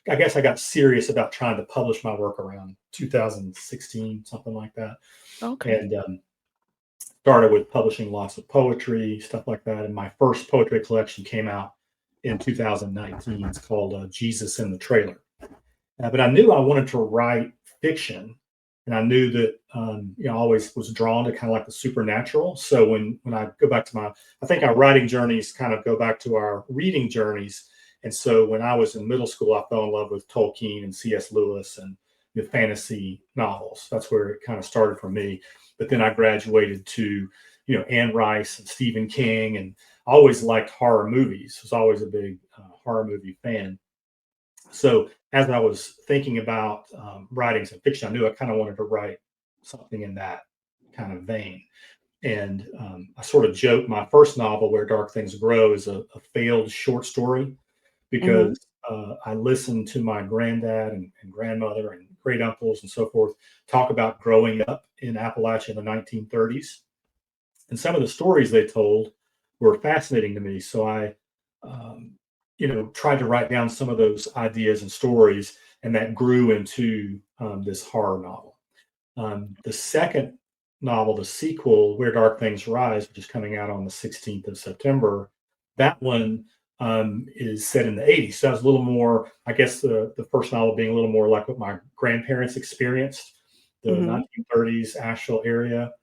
I guess I got serious about trying to publish my work around 2016, something like that. Okay. And started with publishing lots of poetry, stuff like that. And my first poetry collection came out in 2019. It's called Jesus in the Trailer. But I knew I wanted to write fiction, and I knew that I always was drawn to kind of like the supernatural. So when I go back to I think our writing journeys kind of go back to our reading journeys. And so when I was in middle school, I fell in love with Tolkien and C.S. Lewis and the fantasy novels. That's where it kind of started for me. But then I graduated to Anne Rice and Stephen King, and I always liked horror movies. Was always a big horror movie fan. So as I was thinking about writing some fiction, I knew I kind of wanted to write something in that kind of vein. And I sort of joke my first novel, Where Dark Things Grow, is a failed short story Mm-hmm. because I listened to my granddad and grandmother and great uncles and so forth talk about growing up in Appalachia in the 1930s. And some of the stories they told were fascinating to me. So I um, tried to write down some of those ideas and stories, and that grew into this horror novel. The second novel, the sequel, Where Dark Things Rise, which is coming out on the 16th of September, that one is set in the 80s. So it's a little more, I guess, the first novel being a little more like what my grandparents experienced, the Mm-hmm. 1930s Asheville area,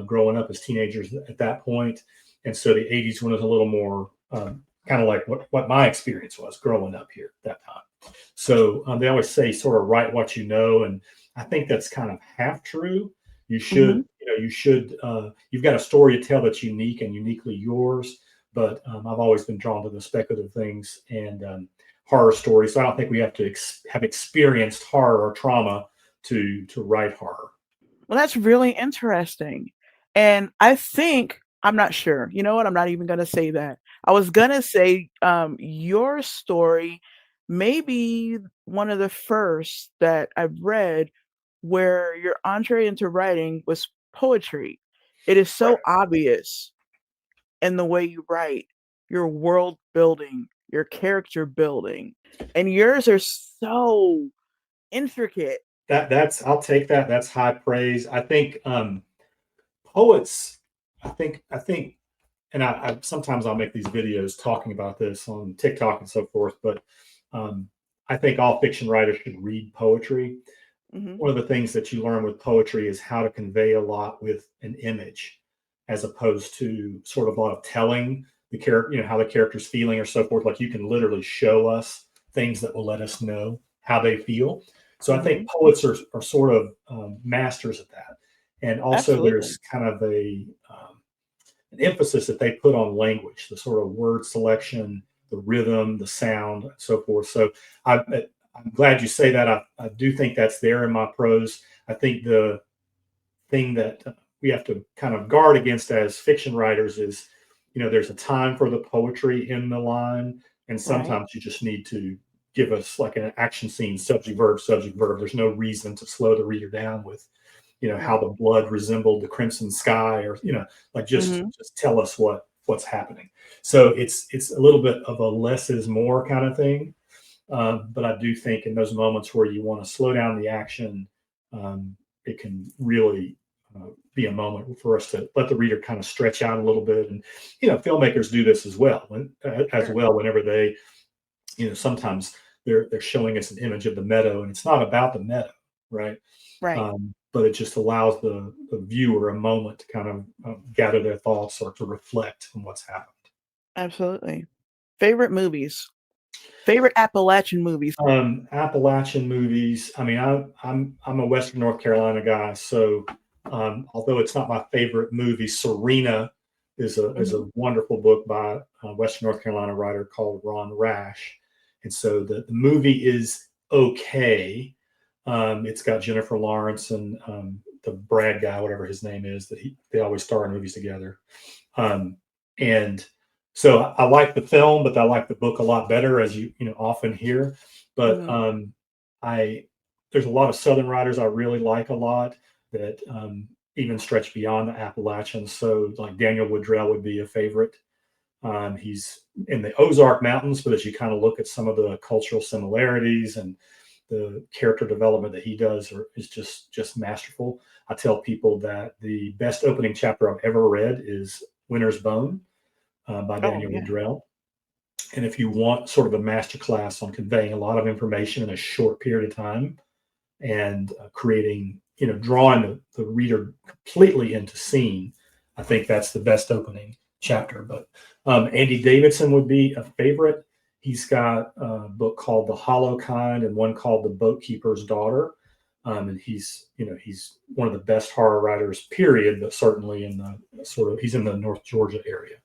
growing up as teenagers at that point. And so the 80s one is a little more kind of like what my experience was growing up here at that time. So they always say sort of write what you know. And I think that's kind of half true. You Mm-hmm. should, you've got a story to tell that's unique and uniquely yours. But I've always been drawn to the speculative things and horror stories. So I don't think we have to have experienced horror or trauma to write horror. Well, that's really interesting. And I think, I'm not sure. You know what? I'm not even going to say that. I was going to say your story may be one of the first that I've read where your entree into writing was poetry. It is so obvious in the way you write, your world building, your character building, and yours are so intricate. That's I'll take that. That's high praise. I think poets. I think, and I sometimes I'll make these videos talking about this on TikTok and so forth. But um, I think all fiction writers should read poetry. Hmm. One of the things that you learn with poetry is how to convey a lot with an image, as opposed to sort of a lot of telling the character, how the character's feeling or so forth. Like you can literally show us things that will let us know how they feel. So I think Hmm. poets are sort of masters at that. And also Absolutely. there's kind of an emphasis that they put on language, the sort of word selection, the rhythm, the sound, and so forth. So I'm glad you say that. I do think that's there in my prose. I think the thing that we have to kind of guard against as fiction writers is, there's a time for the poetry in the line, and Right. sometimes you just need to give us like an action scene, subject verb, subject verb. There's no reason to slow the reader down with, how Right. the blood resembled the crimson sky, or like just Hmm. just tell us what's happening. So it's a little bit of a less is more kind of thing. But I do think in those moments where you want to slow down the action, it can really be a moment for us to let the reader kind of stretch out a little bit. And filmmakers do this as Sure. well. Whenever they, sometimes they're showing us an image of the meadow, and it's not about the meadow, right? Right. But it just allows the viewer a moment to kind of gather their thoughts or to reflect on what's happened. Absolutely. Favorite movies. Favorite Appalachian movies. Appalachian movies. I mean, I'm a Western North Carolina guy, so although it's not my favorite movie, Serena is a Hmm. wonderful book by a Western North Carolina writer called Ron Rash, and so the movie is okay. It's got Jennifer Lawrence and the Brad guy, whatever his name is, they always star in movies together. Um, and so I like the film, but I like the book a lot better, as often hear. But Hmm. I there's a lot of Southern writers I really like a lot that even stretch beyond the Appalachians. So like Daniel Woodrell would be a favorite. He's in the Ozark Mountains, but as you kind of look at some of the cultural similarities and the character development that he does is just masterful. I tell people that the best opening chapter I've ever read is Winter's Bone by Oh, Daniel yeah. Woodrell. And if you want sort of a master class on conveying a lot of information in a short period of time and creating, drawing the reader completely into scene, I think that's the best opening chapter. But Andy Davidson would be a favorite. He's got a book called The Hollow Kind and one called The Boatkeeper's Daughter. And he's one of the best horror writers, period, but certainly in the he's in the North Georgia area.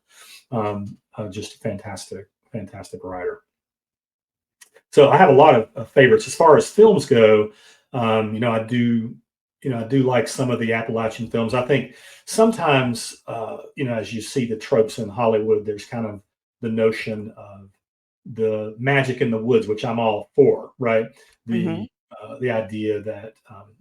Just a fantastic writer. So I have a lot of favorites as far as films go. I do like some of the Appalachian films. I think sometimes, as you see the tropes in Hollywood, there's kind of the notion of the magic in the woods, which I'm all for, right? Hmm. The idea that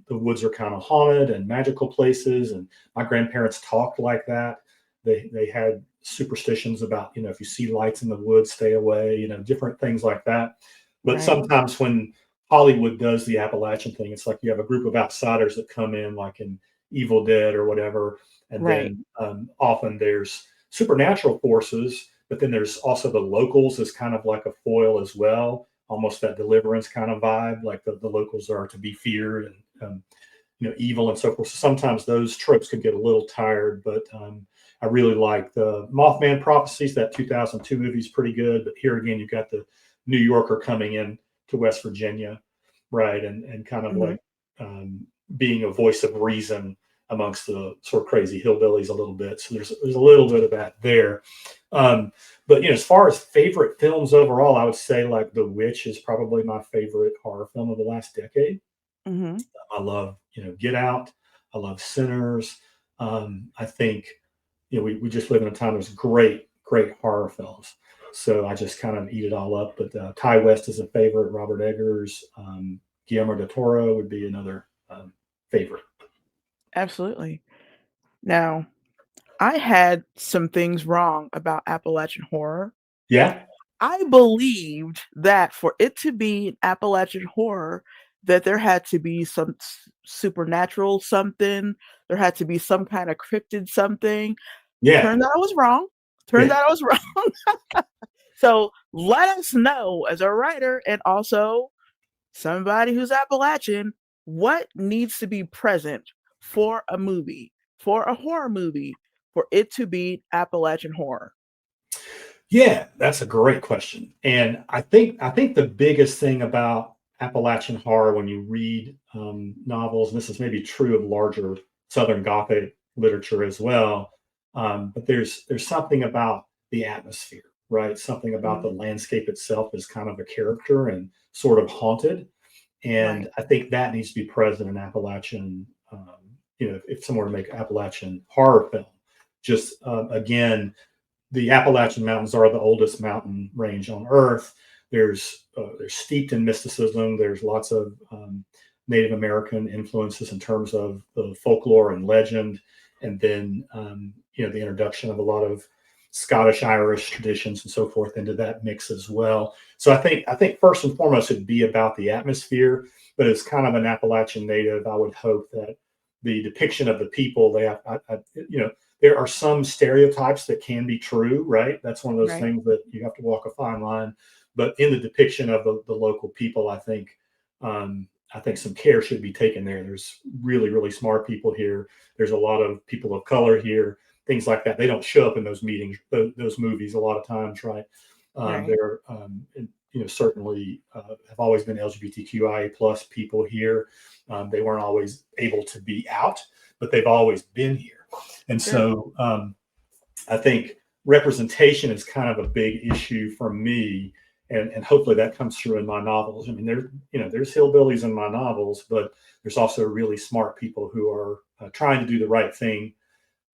the woods are kind of haunted and magical places, and my grandparents talked like that. They had superstitions about, if you see lights in the woods, stay away, different things like that. But Right. sometimes when Hollywood does the Appalachian thing, it's like you have a group of outsiders that come in, like in Evil Dead or whatever, and Right. then often there's supernatural forces, but then there's also the locals as kind of like a foil as well, almost that deliverance kind of vibe, like the locals are to be feared and evil and so forth. So sometimes those tropes could get a little tired, but I really like the Mothman Prophecies. That 2002 movie is pretty good, but here again, you've got the New Yorker coming in to West Virginia, right, and kind of Hmm. like um, being a voice of reason amongst the sort of crazy hillbillies a little bit. So there's a little bit of that there. Um, but as far as favorite films overall, I would say like The Witch is probably my favorite horror film of the last decade. Hmm. I love, Get Out. I love Sinners. I think, we just live in a time there's great horror films. So I just kind of eat it all up. But Ty West is a favorite. Robert Eggers, Guillermo del Toro would be another favorite. Absolutely. Now, I had some things wrong about Appalachian horror. Yeah, I believed that for it to be an Appalachian horror, that there had to be some supernatural something, there had to be some kind of cryptid something. yeah, Turned out I was wrong. Turned yeah. out I was wrong. So let us know as a writer and also somebody who's Appalachian, what needs to be present for a movie, for a horror movie, for it to be Appalachian horror? Yeah, that's a great question. And I think the biggest thing about Appalachian horror when you read novels, and this is maybe true of larger Southern Gothic literature as well, but there's something about the atmosphere, right? Something about Mhm. the landscape itself is kind of a character and sort of haunted. Right, And I think that needs to be present in Appalachian. If someone were to make Appalachian horror film, just again the Appalachian Mountains are the oldest mountain range on Earth. They're steeped in mysticism. There's lots of Native American influences in terms of the folklore and legend, and then the introduction of a lot of Scottish Irish traditions and so forth into that mix as well. So I think first and foremost it'd be about the atmosphere, but as kind of an Appalachian native, I would hope that the depiction of the people they have, there are some stereotypes that can be true, right? That's one of those right, things that you have to walk a fine line. But in the depiction of the local people, I think some care should be taken there. There's really smart people here. There's a lot of people of color here, things like that. They don't show up in those meetings, those movies a lot of times, right? right, There, certainly have always been LGBTQIA plus people here. They weren't always able to be out, but they've always been here. And sure. so I think representation is kind of a big issue for me. And hopefully that comes through in my novels. I mean, there's hillbillies in my novels, but there's also really smart people who are trying to do the right thing.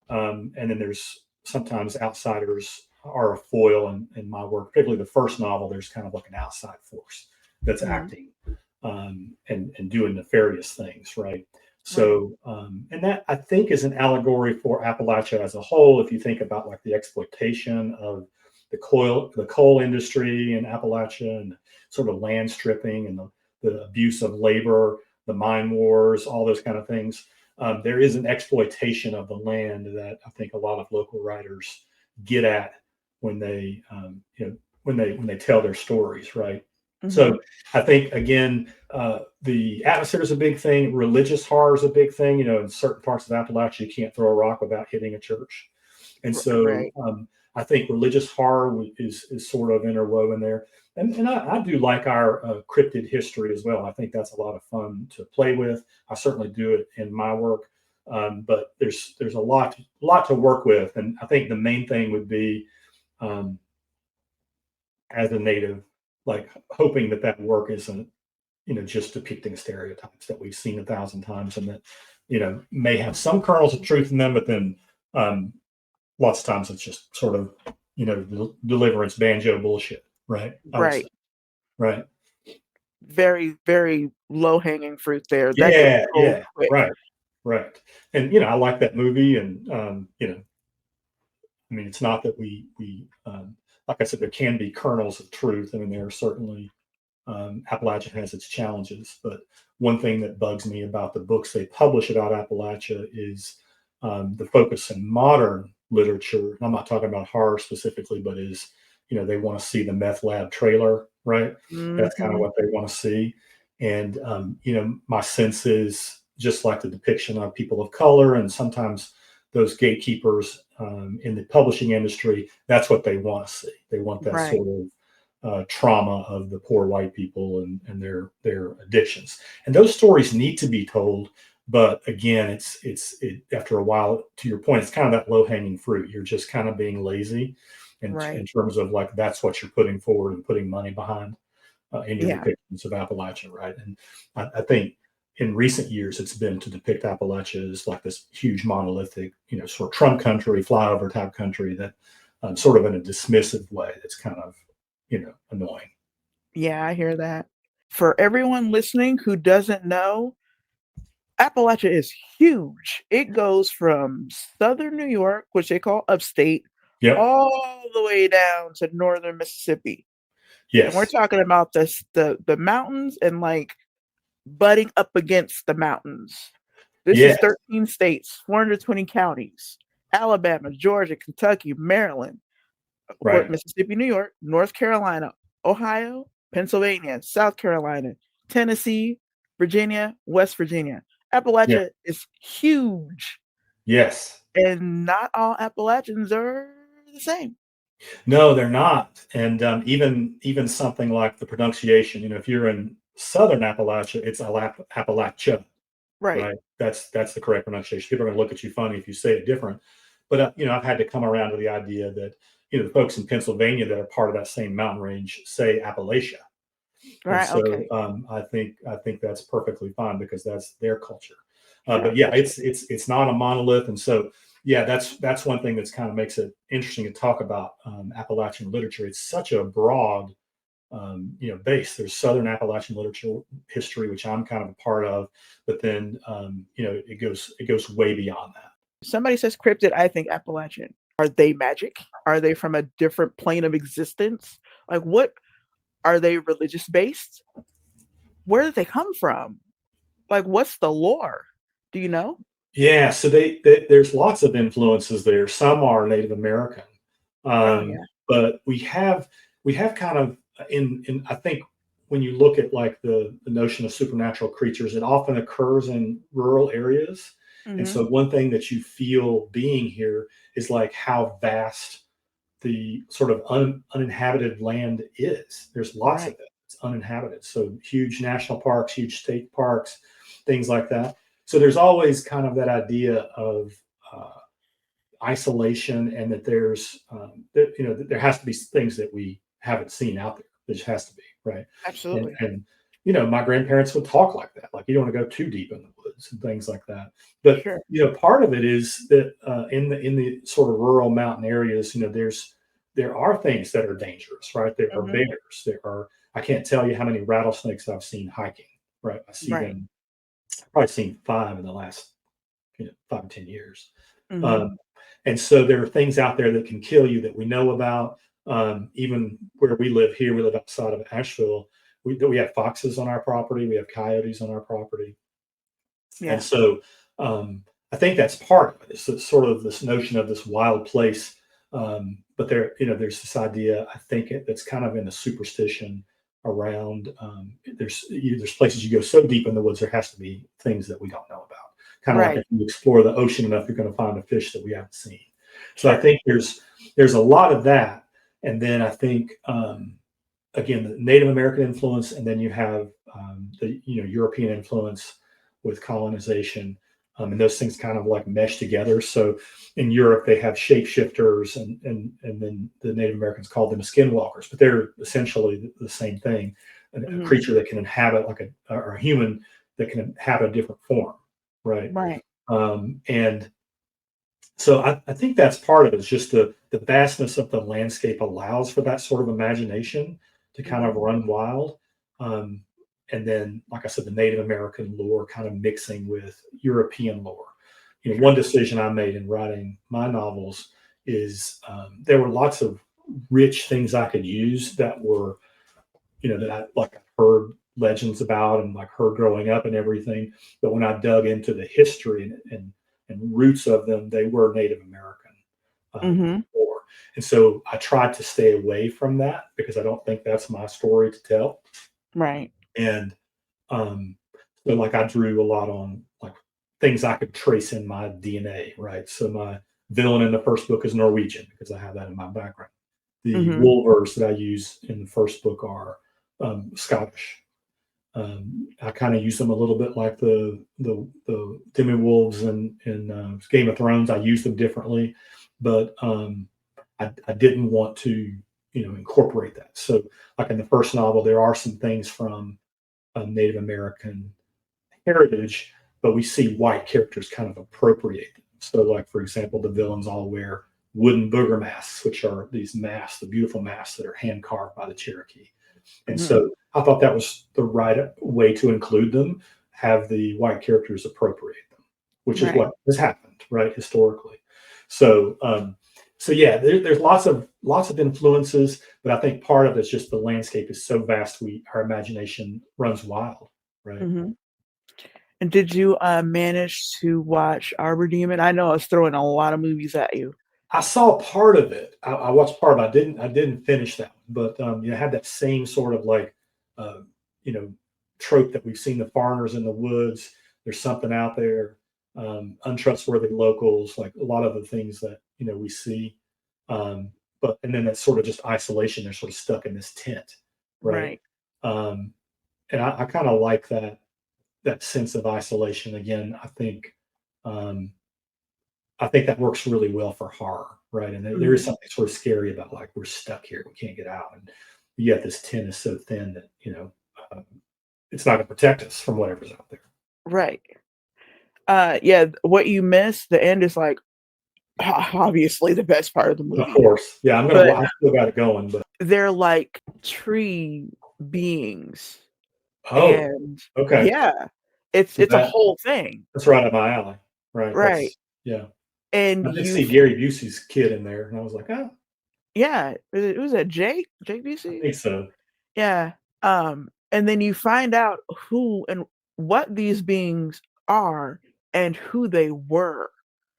And then there's sometimes outsiders are a foil in my work, particularly the first novel. There's kind of like an outside force that's Mhm. acting and doing nefarious things, right? Right. So, and that I think is an allegory for Appalachia as a whole. If you think about like the exploitation of the coal industry in Appalachia, and sort of land stripping, and the abuse of labor, the mine wars, all those kind of things. There is an exploitation of the land that I think a lot of local writers get at when they when they tell their stories, right? Hmm. So I think again, the atmosphere is a big thing. Religious horror is a big thing. In certain parts of Appalachia, you can't throw a rock without hitting a church, and so Right. I think religious horror is sort of interwoven there. And I do like our cryptid history as well. I think that's a lot of fun to play with. I certainly do it in my work, but there's a lot to work with, and I think the main thing would be, um, as a native, like hoping that that work isn't just depicting stereotypes that we've seen 1,000 times, and that may have some kernels of truth in them, but then um, lots of times it's just sort of deliverance banjo bullshit, right? I would say, Right. right? Very, very low hanging fruit there. That gets Yeah, old yeah, quick. right, right. And I like that movie, and I mean, it's not that we like I said, there can be kernels of truth. I mean, there are certainly Appalachia has its challenges, but one thing that bugs me about the books they publish about Appalachia is the focus in modern literature. I'm not talking about horror specifically, but is they want to see the meth lab trailer, right? That's kind of Hmm. what they want to see, and my sense is just like the depiction of people of color, and sometimes those gatekeepers in the publishing industry. That's what they want to see. They want that Right. sort of trauma of the poor white people, and their addictions. And those stories need to be told. But again, after a while, to your point, it's kind of that low hanging fruit. You're just kind of being lazy in Right. terms of like that's what you're putting forward and putting money behind in your Yeah. depictions of Appalachia, right? And I think in recent years it's been to depict Appalachia as like this huge monolithic, sort of Trump country, flyover type country that sort of in a dismissive way that's kind of annoying. Yeah, I hear that. For everyone listening who doesn't know, Appalachia is huge. It goes from southern New York, which they call upstate, Yep. all the way down to northern Mississippi. And we're Yes. talking about the mountains and like butting up against the mountains. This is Yes. 13 states, 420 counties. Alabama, Georgia, Kentucky, Maryland, of course, Right. Mississippi, New York, North Carolina, Ohio, Pennsylvania, South Carolina, Tennessee, Virginia, West Virginia. Yeah. Appalachia is huge, Yes. and not all Appalachians are the same. No, they're not. And even something like the pronunciation, if you're in Southern Appalachia, it's Appalachia, Right. right? That's the correct pronunciation. People are going to look at you funny if you say it different. But I've had to come around to the idea that the folks in Pennsylvania that are part of that same mountain range say Appalachia, and Right. so Okay. I think that's perfectly fine because that's their culture. But yeah, Gotcha. it's not a monolith, and so yeah, that's one thing that's kind of makes it interesting to talk about Appalachian literature. It's such a broad base. There's Southern Appalachian literature history, which I'm kind of a part of, but then it goes way beyond that. Somebody says cryptid, I think Appalachian. Are they magic? Are they from a different plane of existence? Like, what are they religious based? Where did they come from? Like, what's the lore? Do you know? Yeah, so there's lots of influences there. Some are Native American, Oh, yeah. but we have kind of in I think when you look at like the notion of supernatural creatures, it often occurs in rural areas. And Mhm. so one thing that you feel being here is like how vast the sort of uninhabited land is. There's lots of Right. it. It's uninhabited. So huge national parks, huge state parks, things like that. So there's always kind of that idea of uh, isolation, and that there has to be things that we haven't seen out there. There just has to be, right? And Absolutely. and my grandparents would talk like that, like you don't want to go too deep in the woods and things like that. But Sure. part of it is that in the sort of rural mountain areas, there are things that are dangerous, right? There are Mhm. bears. There are I can't tell you how many rattlesnakes I've seen hiking. Right, I see Right. them. I've probably seen five in the last 5 or 10 years. Mhm. Um, and so there are things out there that can kill you that we know about. Even where we live here, we live outside of Asheville. We have foxes on our property. We have coyotes on our property, and Yeah. so I think that's part of it. It's sort of this notion of this wild place. But there's this idea. I think that's kind of in the superstition around. There's places you go so deep in the woods, there has to be things that we don't know about. Kind of like Right. if you explore the ocean enough, you're going to find a fish that we haven't seen. So I Sure. think there's a lot of that, and then I think again the Native American influence, and then you have the European influence with colonization, and those things kind of like mesh together. So in Europe they have shapeshifters, and then the Native Americans called them skinwalkers, but they're essentially the same thing, a Hmm. creature that can inhabit like or a human that can inhabit a different form, right? Right. And so I think that's part of it. Is just the vastness of the landscape allows for that sort of imagination to kind of Hmm. run wild. Um, and then, like I said, the Native American lore kind of mixing with European lore. One Sure. decision I made in writing my novels is there were lots of rich things I could use that were, that I like heard legends about and like heard growing up and everything. But when I dug into the history and roots of them, they were Native American Hmm. lore. And so I tried to stay away from that because I don't think that's my story to tell. Right. And um, so like I drew a lot on like things I could trace in my DNA, right? So my villain in the first book is Norwegian because I have that in my background. The Hmm. Wolvers that I use in the first book are Scottish. I kind of use them a little bit like the demi wolves in Game of Thrones. I use them differently, but I didn't want to incorporate that. So like in the first novel, there are some things from Native American heritage, but we see white characters kind of appropriate them. So like for example, the villains all wear wooden booger masks, which are these masks, the beautiful masks that are hand carved by the Cherokee. And Hmm. so I thought that was the right way to include them, have the white characters appropriate them, which is Right. what has happened, right, historically. So, so yeah, there's lots of influences, but I think part of it's just the landscape is so vast, our imagination runs wild, right? Hmm. And did you manage to watch Arbor Demon? I know I was throwing a lot of movies at you. I saw part of it. I watched part of it. I didn't finish that one, but had that same sort of like uh, you know trope that we've seen the foreigners in the woods. There's something out there, untrustworthy locals, like a lot of the things that we see. But and then that sort of just isolation. They're sort of stuck in this tent, right? Right. Um, and I kind of like that sense of isolation. Again, um, I think that works really well for horror, right? And there is Hmm. something sort of scary about like we're stuck here, we can't get out, and yet this tin is so thin that um, it's not going to protect us from whatever's out there. Right. Yeah, what you miss, the end is like obviously the best part of the Of movie. course, yeah, But I still got it going, but they're like tree beings. oh, And okay, yeah, so it's a whole thing. that's right up my alley, right? Right. Yeah. And I did you see Gary Busey's kid in there, and I was like, oh, yeah, it was a Jake I Busey? think so. Yeah, and then you find out who and what these beings are and who they were,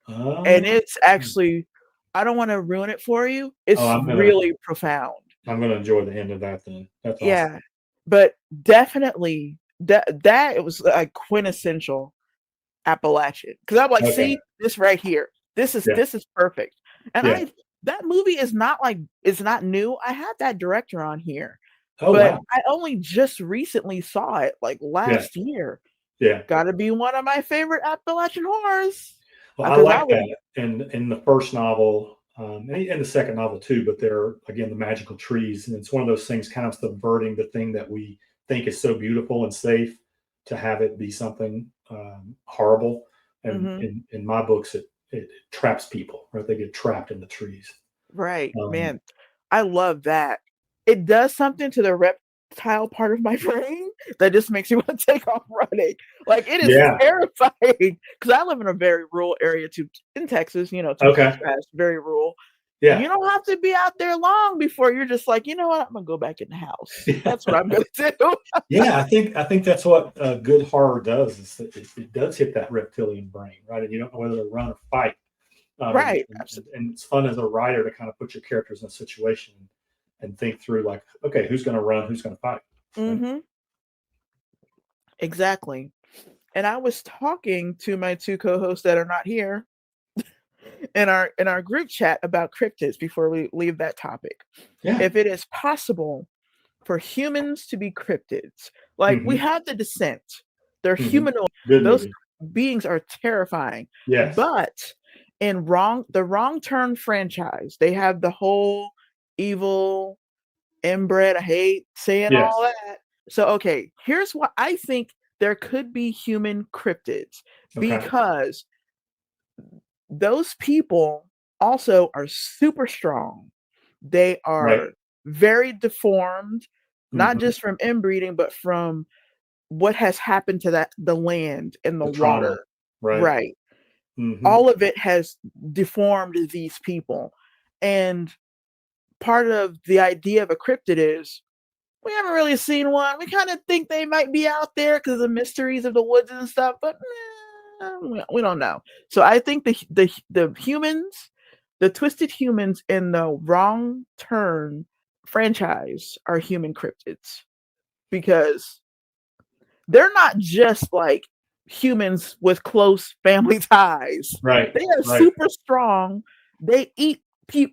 and Oh, it's actually I don't wanna ruin it for you, oh, it's really profound. I'm gonna enjoy the end of that then. That's awesome. Yeah, but definitely that it was, like, quintessential Appalachian, because 'cause I'm like, Okay, "See, this right here. yeah, This is perfect." And yeah. that movie is not like it's not new. I had that director on here, Oh but wow, I only just recently saw it, like, yeah, last year. yeah. Gotta be one of my favorite Appalachian horrors, Well, I because I like was that in the first novel, and the second novel too. But they're again the magical trees, and it's one of those things kind of subverting the thing that we think is so beautiful and safe to have it be something horrible. And mhm, in my books, it traps people, right? They get trapped in the trees. right, Um, man. I love that. It does something to the reptile part of my brain that just makes me wanna take off running. Like, it is yeah. terrifying because I live in a very rural area too in Texas, too Okay. fast, very rural, Yeah. You don't have to be out there long before you're just like, you know what, I'm gonna go back in the house. That's what I'm gonna do. Yeah, I think that's what good horror does. Is that it does hit that reptilian brain, right? And you don't know whether to run or fight. Right. And it's fun as a writer to kind of put your characters in a situation and think through, like, okay, who's going to run, who's going to fight, right? Mm-hmm. Exactly. And I was talking to my two co-hosts that are not here in our group chat about cryptids before we leave that topic. Yeah. If it is possible for humans to be cryptids, like we Hmm. have the Descent, they're Hmm. humanoid. Good Those movie. beings are terrifying. Yes. But in the Wrong Turn franchise, they have the whole evil inbred. I hate saying all Yes. that. So okay, here's what I think there could be human cryptids Okay. because those people also are super strong. They Right. are very deformed, not Hmm. just from inbreeding, but from what has happened to the land and the The trauma. water. Right. Right. Hmm. All of it has deformed these people. And part of the idea of a cryptid is we haven't really seen one. We kind of think they might be out there because of the mysteries of the woods and stuff, but we don't know. So I think the humans, the twisted humans in the Wrong Turn franchise are human cryptids because they're not just like humans with close family ties. Right. They are Right. super strong. They eat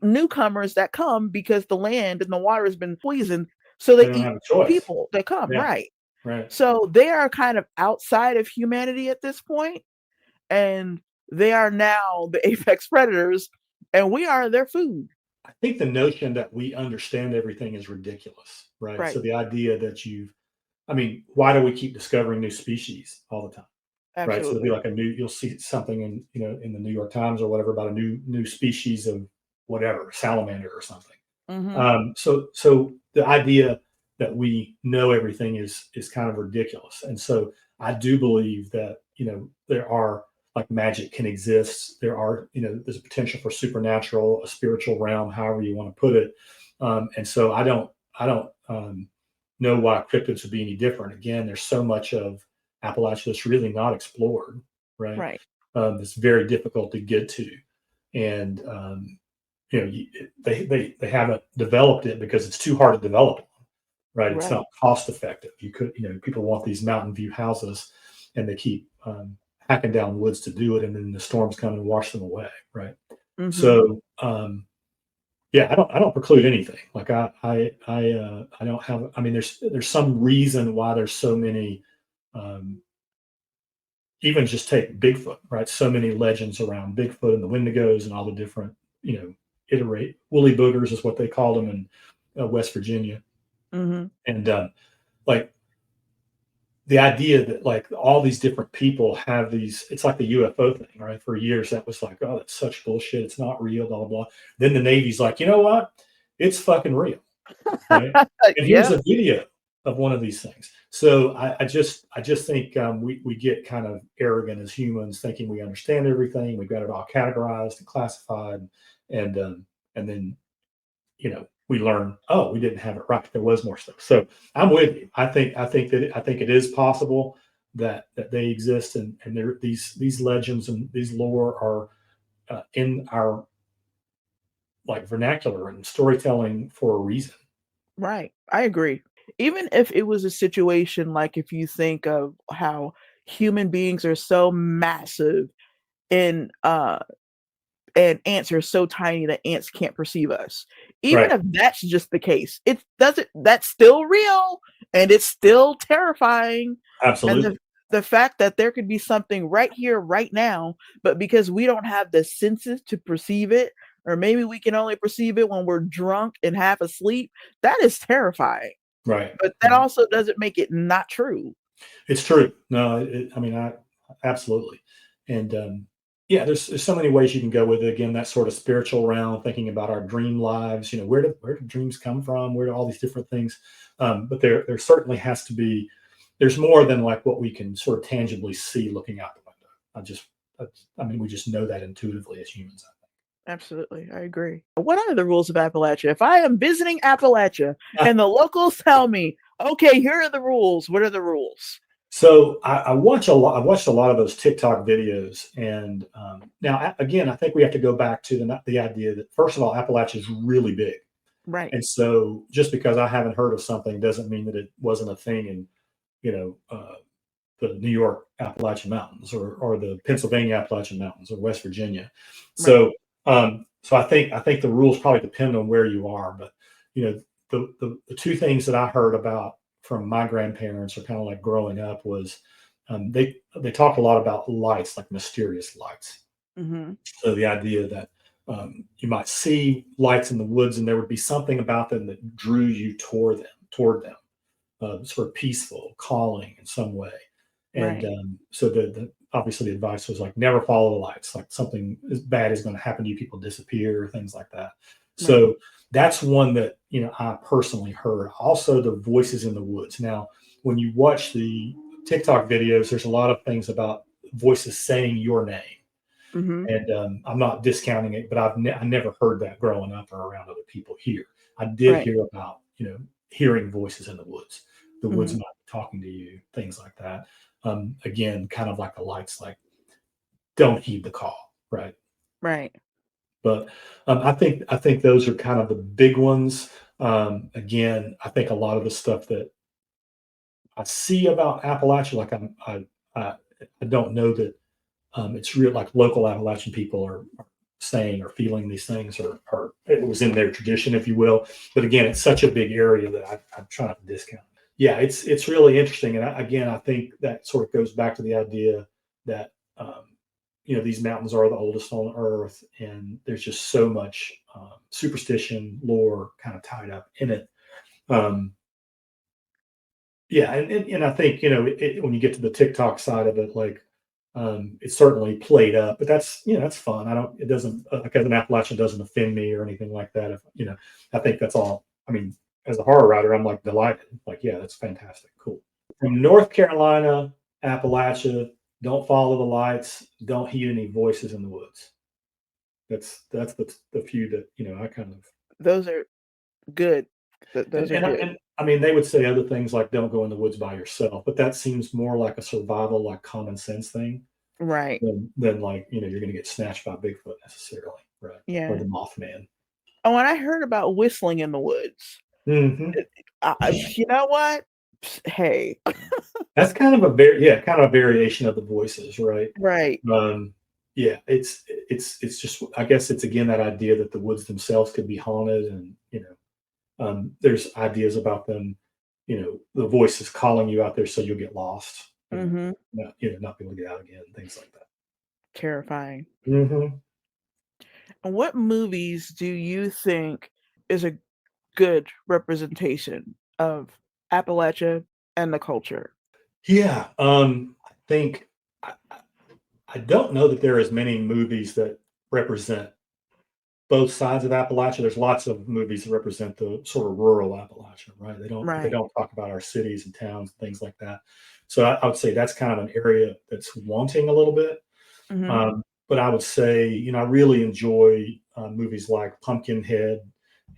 newcomers that come because the land and the water has been poisoned. So They they don't eat have a choice. people that come, Yeah. right? Right. So they are kind of outside of humanity at this point, and they are now the apex predators, and we are their food. I think the notion that we understand everything is ridiculous, right? So Right. the idea that I mean, why do we keep discovering new species all the time? Right. So there'll be Absolutely. like you'll see something in the New York Times or whatever about a new species of whatever, salamander or something. Hmm. So the idea that we know everything is kind of ridiculous. And so I do believe that, there are, like, magic can exist. There's a potential for supernatural, a spiritual realm, however you want to put it. And so I don't know why cryptids would be any different. Again, there's so much of Appalachia that's really not explored, right? Right. It's very difficult to get to, and they haven't developed it because it's too hard to develop, right? It's Right. not cost effective. People want these mountain view houses, and they keep hacking down woods to do it, and then the storms come and wash them away, right? Hmm. So yeah, I don't preclude anything. Like I don't have. I mean, there's some reason why there's so many. Um, Even just take Bigfoot, right? So many legends around Bigfoot and the Wendigos and all the different, iterate woolly boogers is what they called them in West Virginia. Hmm. And like the idea that, like, all these different people have these, it's like the UFO thing, right? For years, that was like, oh, that's such bullshit. It's not real, blah, blah, blah. Then the Navy's like, you know what? It's fucking real, right? And here's Yep. a video of one of these things. So I just think we get kind of arrogant as humans, thinking we understand everything. We've got it all categorized and classified, and then we learn, oh, we didn't have it right. There was more stuff. So I'm with you. I think it is possible that they exist, and these legends and these lore are in our, like, vernacular and storytelling for a reason. Right. I agree. Even if it was a situation like if you think of how human beings are so massive and ants are so tiny that ants can't perceive us. Even Right. if that's just the case, it doesn't that's still real and it's still terrifying. And Absolutely. the fact that there could be something right here, right now, but because we don't have the senses to perceive it, or maybe we can only perceive it when we're drunk and half asleep, that is terrifying. Right. But that Right. also doesn't make it not true. It's true. No, I mean, I absolutely. And yeah, there's so many ways you can go with it. Again, that sort of spiritual realm, thinking about our dream lives. Where do dreams come from? Where do all these different things? But there certainly has to be. There's more than, like, what we can sort of tangibly see looking out the window. I just, I, I mean, we just know that intuitively as humans. Absolutely, I agree. What are the rules of Appalachia? If I am visiting Appalachia and the locals tell me, "Okay, here are the rules," what are the rules? So I watch a lot. I've watched a lot of those TikTok videos, and now again, I think we have to go back to the idea that first of all, Appalachia is really big, Right. and so just because I haven't heard of something doesn't mean that it wasn't a thing in you know the New York Appalachian Mountains or the Pennsylvania Appalachian Mountains or West Virginia. Right. So I think the rules probably depend on where you are, but you know the two things that I heard about from my grandparents or kind of like growing up was they talked a lot about lights, like mysterious lights. Mhm. So the idea that you might see lights in the woods and there would be something about them that drew you toward them, sort of peaceful, calling in some way. And Right. so obviously the advice was like never follow the lights, like something as bad is going to happen to you, people disappear, things like that. Right. So that's one that I personally heard. Also, the voices in the woods. Now, when you watch the TikTok videos, there's a lot of things about voices saying your name, Mhm. and I'm not discounting it, but I never heard that growing up or around other people here. I did Right. hear about hearing voices in the woods. The woods Mhm. might be talking to you, things like that. Again, kind of like the lights, like don't heed the call, right? Right. But I think those are kind of the big ones. Again, I think a lot of the stuff that I see about Appalachia, like I, I don't know that it's real, like local Appalachian people are saying or feeling these things, or it was in their tradition, if you will. But again, it's such a big area that I'm trying to discount. Yeah, it's really interesting, and again, I think that sort of goes back to the idea that these mountains are the oldest on Earth, and there's just so much superstition, lore, kind of tied up in it. Um, yeah, and I think when you get to the TikTok side of it, like it's certainly played up, but that's fun. I don't it doesn't like as an Appalachian doesn't offend me or anything like that. If I think that's all. I mean, as a horror writer, I'm like delighted. Like, yeah, that's fantastic, cool. From North Carolina, Appalachia, don't follow the lights, don't heed any voices in the woods. That's the few that I kind of Those are good. Those and are and I, good. and I mean they would say other things like don't go in the woods by yourself, but that seems more like a survival, like common sense thing Right. than like you're going to get snatched by Bigfoot necessarily, right? Or Yeah. the Mothman. And when I heard about whistling in the woods, Hmm. it you know what? Hey. That's kind of a variation of the voices, right? Right. Um, yeah, it's just I guess it's again that idea that the woods themselves could be haunted, and there's ideas about them, the voices calling you out there so you'll get lost, Mhm. not be able to get out again, things like that. Terrifying. Hmm. And what movies do you think is a good representation of Appalachia and the culture? Yeah, I think I don't know that there are as many movies that represent both sides of Appalachia. There's lots of movies that represent the sort of rural Appalachia, right? They Right. don't talk about our cities and towns and things like that. So I would say that's kind of an area that's wanting a little bit. Mhm. But I would say, I really enjoy movies like Pumpkinhead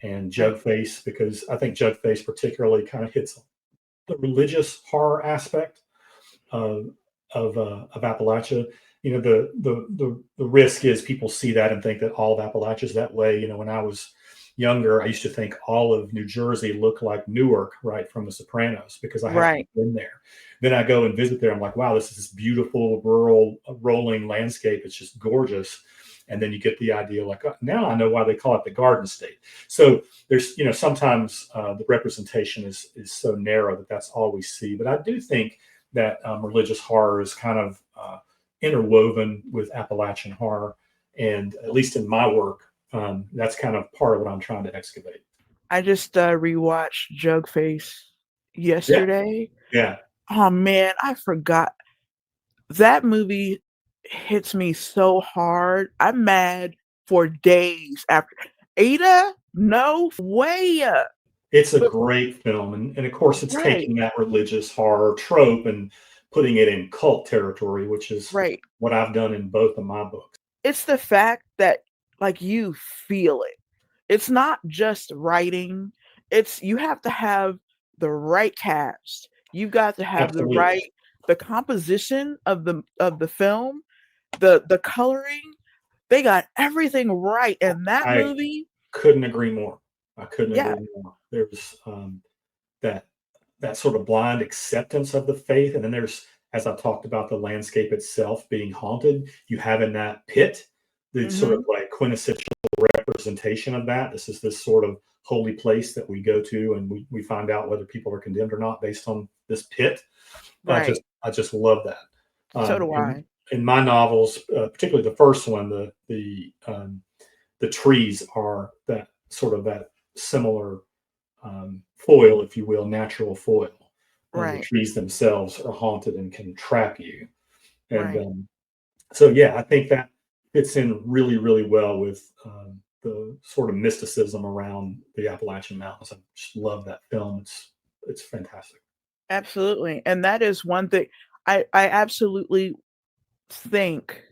and Right. Jugface because I think Jugface particularly kind of hits the religious horror aspect of of Appalachia. The risk is people see that and think that all of Appalachia is that way. When I was younger, I used to think all of New Jersey looked like Newark, right, from The Sopranos, because I hadn't Right. been there. Then I go and visit there. I'm like, wow, this is this beautiful rural rolling landscape. It's just gorgeous. And then you get the idea, like, oh, now I know why they call it the Garden State. So there's, sometimes the representation is so narrow that that's all we see. But I do think that religious horror is kind of interwoven with Appalachian horror. And at least in my work, that's kind of part of what I'm trying to excavate. I just, rewatched Jugface Yeah, yesterday. yeah. Oh, man, I forgot. That movie hits me so hard. I'm mad for days after. Ada? No way. It's a But great film. And of course, it's right, taking that religious horror trope and putting it in cult territory, which is right. what I've done in both of my books. It's the fact that like you feel it. It's not just writing. It's you have to have the right cast. You've got to have Absolutely. the composition of the film, the coloring. They got everything right in that I movie. couldn't agree more. I couldn't Yeah. agree more. There's that that sort of blind acceptance of the faith, and then there's, as I talked about, the landscape itself being haunted. You have in that pit the sort of Mhm. like quintessential representation of that. This is this sort of holy place that we go to, and we find out whether people are condemned or not based on this pit. Right. I just love that. So do In I. my novels, particularly the first one, the trees are that sort of that similar foil, if you will, natural foil. The Right. trees themselves are haunted and can trap you. And Right. so, yeah, I think that fits in really, really well with the sort of mysticism around the Appalachian Mountains. I just love that film. It's fantastic. Absolutely. And that is one thing I absolutely think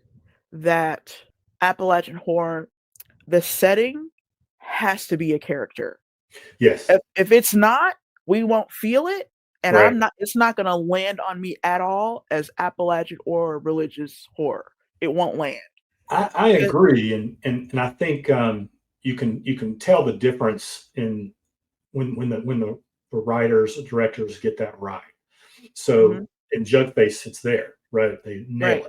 that Appalachian horror, the setting has to be a character. Yes, If it's not, we won't feel it, and right. I'm not it's not gonna land on me at all as Appalachian or religious horror. It won't land. I Because agree, and I think you can tell the difference in when the writers, the directors get that right. So mhm, in Jugface, it's there, right? They nail right,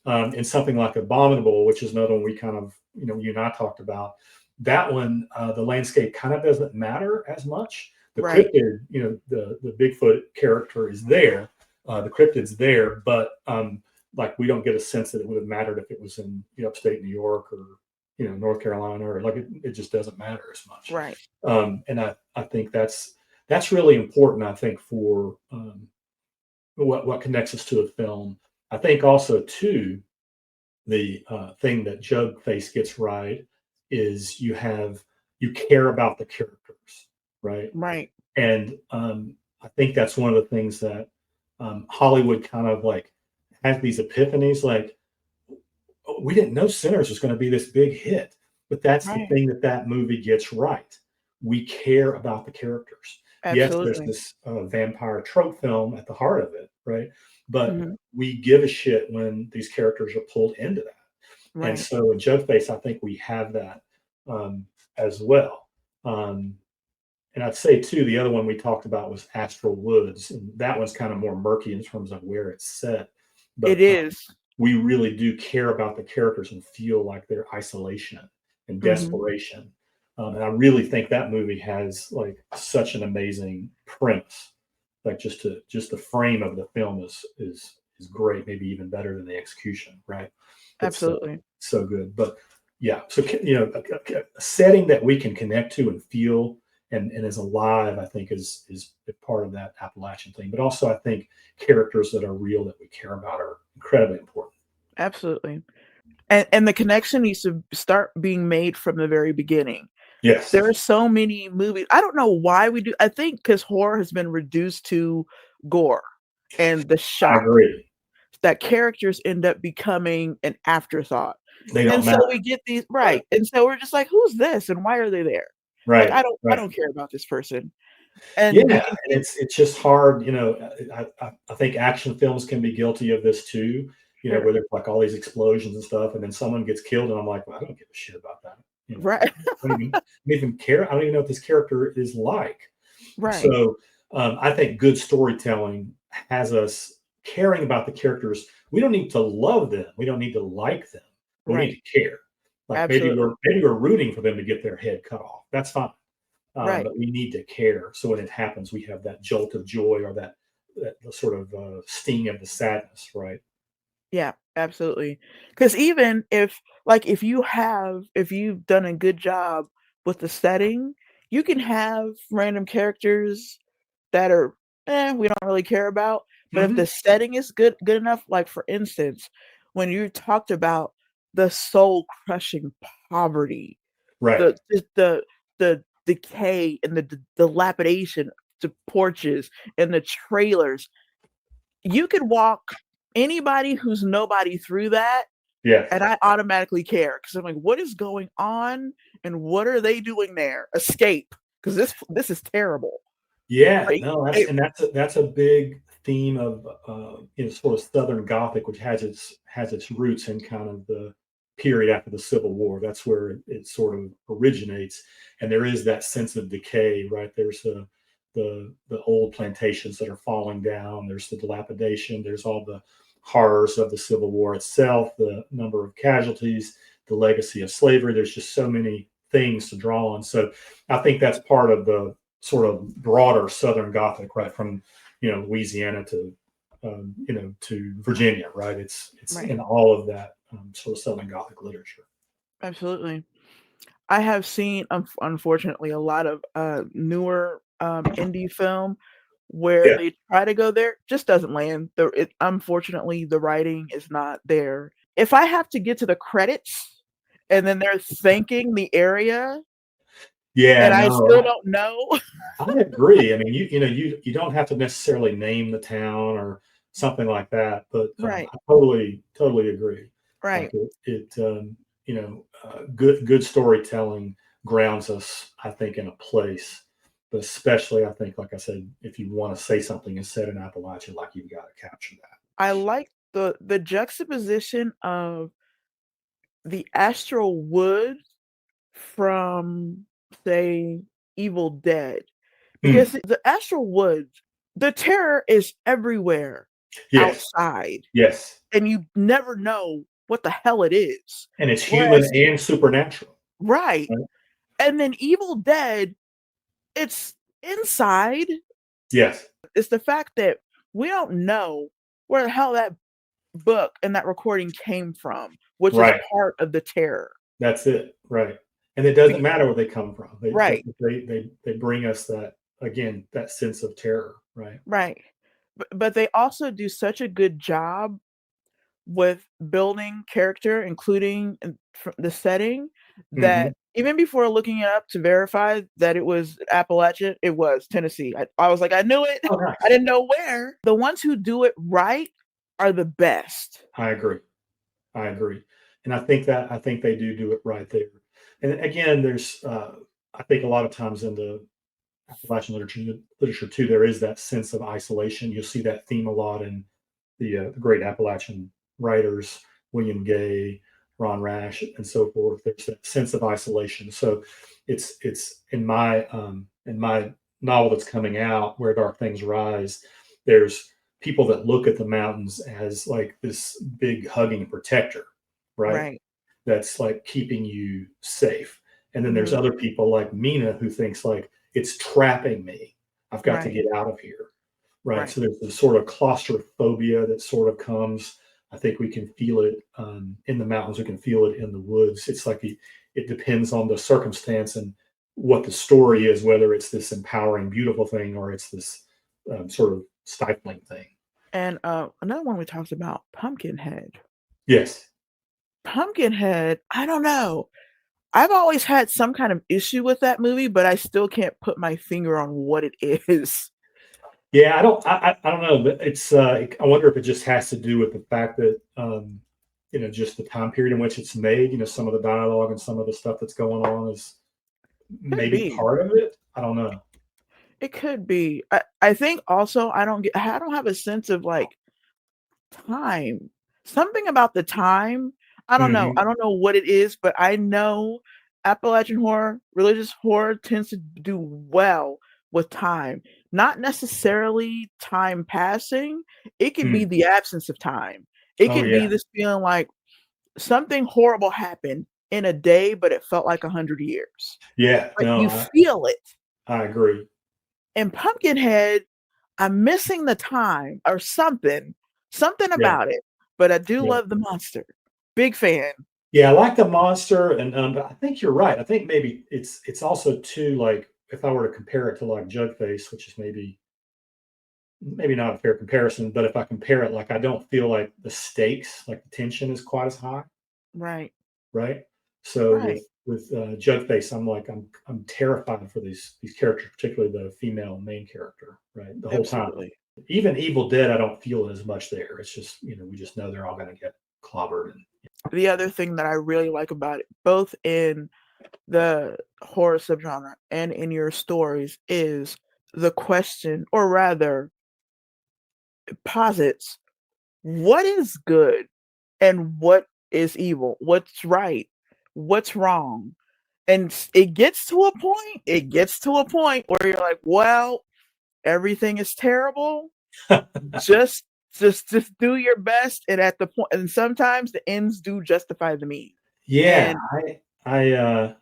it. And something like Abominable, which is another one we kind of, you and I talked about, that one, the landscape kind of doesn't matter as much. The right, cryptid, the Bigfoot character is there, the cryptid's there, but like we don't get a sense that it would have mattered if it was in upstate New York or North Carolina, or like it just doesn't matter as much. right. And I think that's really important. I think for what connects us to a film. I think also too the thing that Jug Face gets right is you care about the characters, right? Right, And I think that's one of the things that Hollywood kind of like has these epiphanies, like, "Oh, we didn't know Sinners was going to be this big hit," but that's the right. thing that movie gets right. We care about the characters. Yes, there's Absolutely. this vampire trope film at the heart of it, right? But Mhm, we give a shit when these characters are pulled into that. And right. so in Jugface, I think we have that as well. Um, and I'd say too, the other one we talked about was Astral Woods, and that one's kind of more murky in terms of where it's set. It But is. we really do care about the characters and feel like their isolation and Mhm, desperation. And I really think that movie has like such an amazing premise. Like just the frame of the film is great, maybe even better than the execution. Right? It's absolutely. so good. But yeah, so a setting that we can connect to and feel and is alive, I think is part of that Appalachian thing. But also, I think characters that are real that we care about are incredibly important. Absolutely. And the connection needs to start being made from the very beginning. There Yes, are so many movies I don't know why we do I think because horror has been reduced to gore and the I shock, agree. that characters end up becoming an afterthought. They And don't so matter. we get these Right, right, and so we're just like, "Who's this and why are they there?" Like, right, I right. don't care about this person. Yeah, And you can and get it's just hard. I think action films can be guilty of this too. sure. Where there's like all these explosions and stuff, and then someone gets killed, and I'm like, well, I don't give a shit about that. Right. I don't even care. I don't even know what this character is like. Right. So I think good storytelling has us caring about the characters. We don't need to love them. We don't need to like them. We need Right. to care. Like Absolutely. maybe we're rooting for them to get their head cut off. That's fine. Right. But we need to care. So when it happens, we have that jolt of joy or that sort of sting of the sadness, right? Yeah, absolutely. Because even if like, if you've done a good job with the setting, you can have random characters that are, we don't really care about, but if the Hmm. setting is good enough, like, for instance, when you talked about the soul-crushing poverty, Right. the decay and the dilapidation to porches and the trailers, you could walk anybody who's nobody through that, Yes. and I automatically care because I'm like, "What is going on, and what are they doing there? Escape, because this is terrible." Yeah, Like, no, it that's a big theme of sort of Southern Gothic, which has its roots in kind of the period after the Civil War. That's where it sort of originates, and there is that sense of decay, right? There's the old plantations that are falling down. There's the dilapidation. There's all the horrors of the Civil War itself, the number of casualties, the legacy of slavery. There's just so many things to draw on. So I think that's part of the sort of broader Southern Gothic, right, from Louisiana to to Virginia, right? It's right, in all of that sort of Southern Gothic literature. absolutely. I have seen, unfortunately, a lot of, newer, indie film where Yeah, they try to go there, just doesn't land. Unfortunately, the writing is not there. If I have to get to the credits and then they're thanking the area yeah, and I no, still don't know. I agree. I mean, you don't have to necessarily name the town or something like that, but Right, I totally agree. Like right. good storytelling grounds us, I think, in a place. But especially, I think, like I said, if you want to say something is said in Appalachia, like you've got to capture that. I like the juxtaposition of the astral wood from, say, Evil Dead. Mm, Because the astral woods, the terror is everywhere yes, outside, yes, and you never know what the hell it is. and it's human Whereas and supernatural. right, Right? and then Evil Dead, it's inside. Yes, It's the fact that we don't know where the hell that book and that recording came from, which is right. part of the terror. That's it. Right, and it doesn't Be matter where they come from. right, They bring us that again that sense of terror. Right. right. But they also do such a good job with building character, including the setting, Hmm. that even before looking it up to verify that it was Appalachia, it was Tennessee. I was like, I knew it. Oh, I nice. didn't know where. The ones who do it right are the best. I agree. I agree, and I think they do it right there. And again, there's I think a lot of times in the Appalachian literature too, there is that sense of isolation. You'll see that theme a lot in the great Appalachian writers, William Gay, Ron Rash, and so forth. There's that sense of isolation. So it's in my novel that's coming out, Where Dark Things Rise. There's people that look at the mountains as like this big hugging protector, right? Right. That's like keeping you safe. And then there's Mhm. other people like Mina who thinks like it's trapping me. I've got to Right. get out of here. Right. Right. So there's this sort of claustrophobia that sort of comes. I think we can feel it in the mountains. We can feel it in the woods. It's like it depends on the circumstance and what the story is, whether it's this empowering, beautiful thing or it's this sort of stifling thing. And, another one we talked about, Pumpkinhead. Yes. Pumpkinhead, I don't know. I've always had some kind of issue with that movie, but I still can't put my finger on what it is. Yeah, I don't know, but I wonder if it just has to do with the fact that just the time period in which it's made. Some of the dialogue and some of the stuff that's going on is Could maybe be. part of it. I don't know. It could be. I think also I don't have a sense of, like, time. Something about the time, I don't know. Hmm. I don't know what it is, but I know Appalachian horror, religious horror tends to do well with time. Not necessarily time passing, it could be Mm. the absence of time. It Oh could be yeah, this feeling like something horrible happened in a day, but it felt like 100 years. yeah. But No, you feel it. I agree. In Pumpkinhead, I'm missing the time or something Yeah, about it, but I do yeah. love the monster. Big fan. Yeah, I like the monster, and but I think you're right. I think maybe it's also too like if I were to compare it to like Jugface, which is maybe not a fair comparison, but if I compare it, like I don't feel like the stakes, like the tension, is quite as high, Right, right? So right. with Jugface, I'm terrified for these characters, particularly the female main character, right? The whole time. Absolutely. Even Evil Dead, I don't feel as much there. It's just we just know they're all going to get clobbered. The other thing that I really like about it, both in the horror subgenre and in your stories, is the question, or rather, posits what is good and what is evil, what's right, what's wrong. And it gets to a point where you're like, well, everything is terrible. Just just do your best, and at the point, and sometimes the ends do justify the means. Yeah, And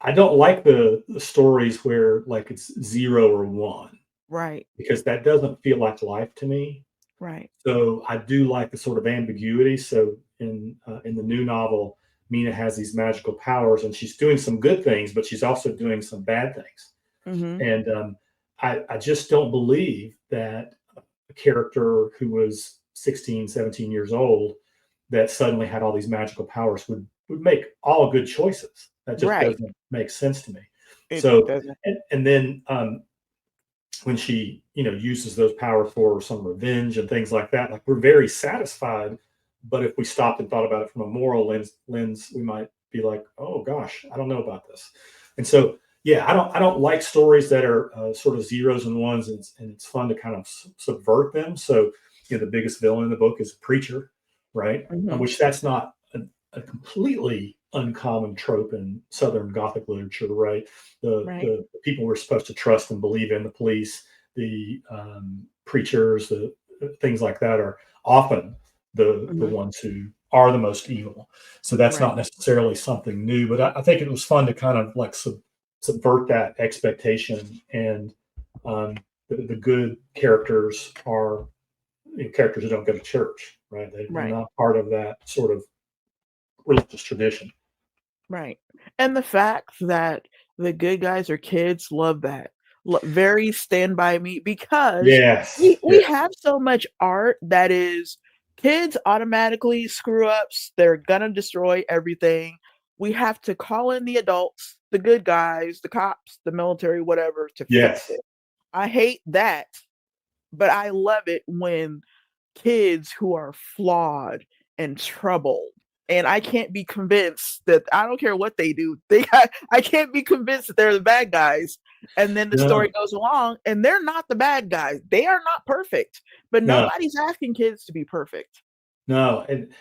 I don't like the stories where like it's 0 or 1 right, because that doesn't feel like life to me. right. So I do like the sort of ambiguity. So in the new novel, Mina has these magical powers, and she's doing some good things, but she's also doing some bad things. Mhm. And I just don't believe that a character who was 16, 17 years old that suddenly had all these magical powers would make all good choices. That just Right. doesn't make sense to me. It So doesn't. and then when she uses those powers for some revenge and things like that, like we're very satisfied. But if we stopped and thought about it from a moral lens, we might be like, oh gosh, I don't know about this. And so yeah, I don't like stories that are sort of zeros and ones, and it's fun to kind of subvert them. So the biggest villain in the book is a preacher, right? Mhm. Which that's not a completely uncommon trope in Southern Gothic literature, right? Right. The people we're supposed to trust and believe in, the police, the preachers, the things like that, are often the Mhm. ones who are the most evil. So that's Right. not necessarily something new, but I think it was fun to kind of like subvert that expectation. And the good characters are characters who don't go to church, right? They're Right. not part of that sort of religious tradition. Right. And the fact that the good guys are kids, love that. Very Stand By Me, because Yes, we yes, have so much art that is kids automatically screw ups, they're gonna destroy everything. We have to call in the adults, the good guys, the cops, the military, whatever, to fix yes. it. I hate that, but I love it when kids who are flawed and troubled, and I can't be convinced that, I don't care what they do, I can't be convinced that they're the bad guys, and then the story No, goes along, and they're not the bad guys. They are not perfect, but no, nobody's asking kids to be perfect. no. And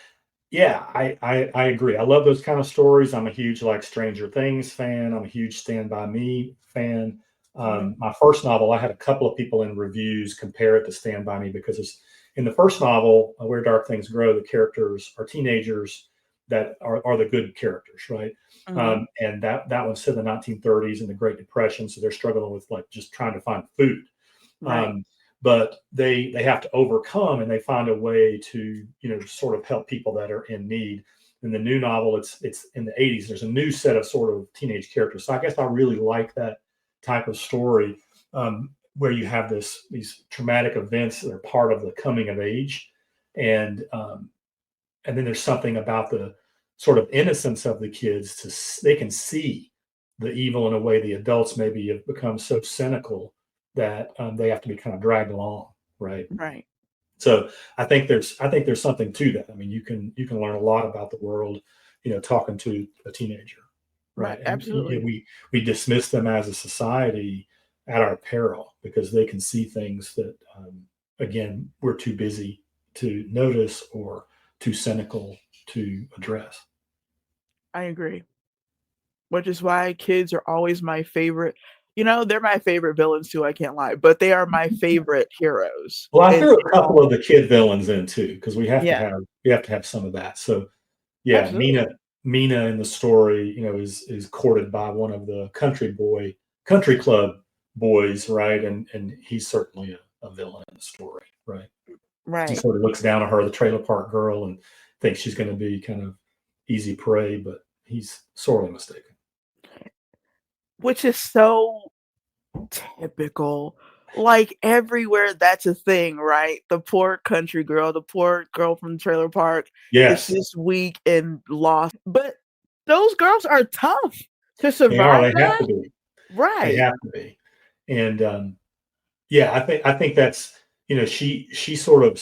yeah, I agree. I love those kind of stories. I'm a huge like Stranger Things fan. I'm a huge Stand By Me fan. Mhm, My first novel, I had a couple of people in reviews compare it to Stand By Me because it's in the first novel, Where Dark Things Grow, the characters are teenagers that are the good characters, right? mhm, And that one's set in the 1930s and the Great Depression, so they're struggling with like just trying to find food. right, um, but they have to overcome, and they find a way to sort of help people that are in need. In the new novel, it's in the 80s. There's a new set of sort of teenage characters, so I guess I really like that type of story, where you have these traumatic events that are part of the coming of age. And um, and then there's something about the sort of innocence of the kids, they can see the evil in a way the adults maybe have become so cynical that they have to be kind of dragged along, right? right, So I think there's something to that. I mean, you can learn a lot about the world, talking to a teenager, right, right? And absolutely. we dismiss them as a society at our peril because they can see things that, again, we're too busy to notice or too cynical to address. I agree, which is why kids are always my favorite. They're my favorite villains too, I can't lie, but they are my favorite heroes Well, I threw a in couple all. of the kid villains in too because we have to Yeah, have we have to have some of that. So yeah, Mina absolutely. Mina in the story, is courted by one of the country club boys, right? And he's certainly a villain in the story, right? He Right. sort of looks down on her, the trailer park girl, and thinks she's going to be kind of easy prey, but he's sorely mistaken. Which is so typical. Like, everywhere that's a thing, right? The poor country girl, the poor girl from the trailer park is Yes, just weak and lost. But those girls are tough to they are. survive They have that. to be. They Right. have to be. And yeah, I think that's she sort of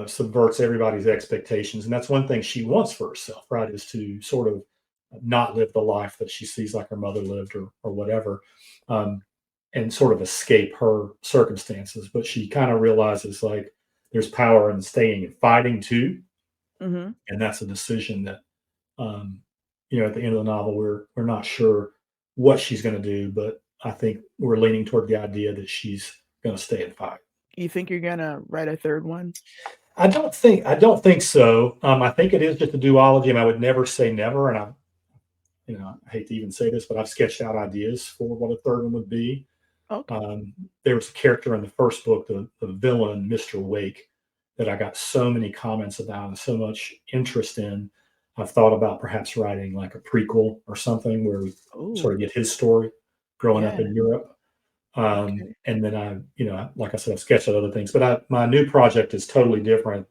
subverts everybody's expectations, and that's one thing she wants for herself, right? Is to sort of not live the life that she sees like her mother lived, or whatever, um, and sort of escape her circumstances. But she kind of realizes like there's power in staying and fighting too, Mhm. and that's a decision that, um, at the end of the novel, we're not sure what she's going to do, but I think we're leaning toward the idea that she's going to stay and fight. You think you're gonna write a 3rd one? I don't think so. I think it is just a duology, and I would never say never. And I hate to even say this, but I've sketched out ideas for what a third one would be. Okay. There was a character in the first book, the villain, Mr. Wake, that I got so many comments about and so much interest in. I've thought about perhaps writing like a prequel or something where we sort of Oh, get his story growing up yeah, in Europe. okay. And then like I said, I've sketched out other things, but my new project is totally different.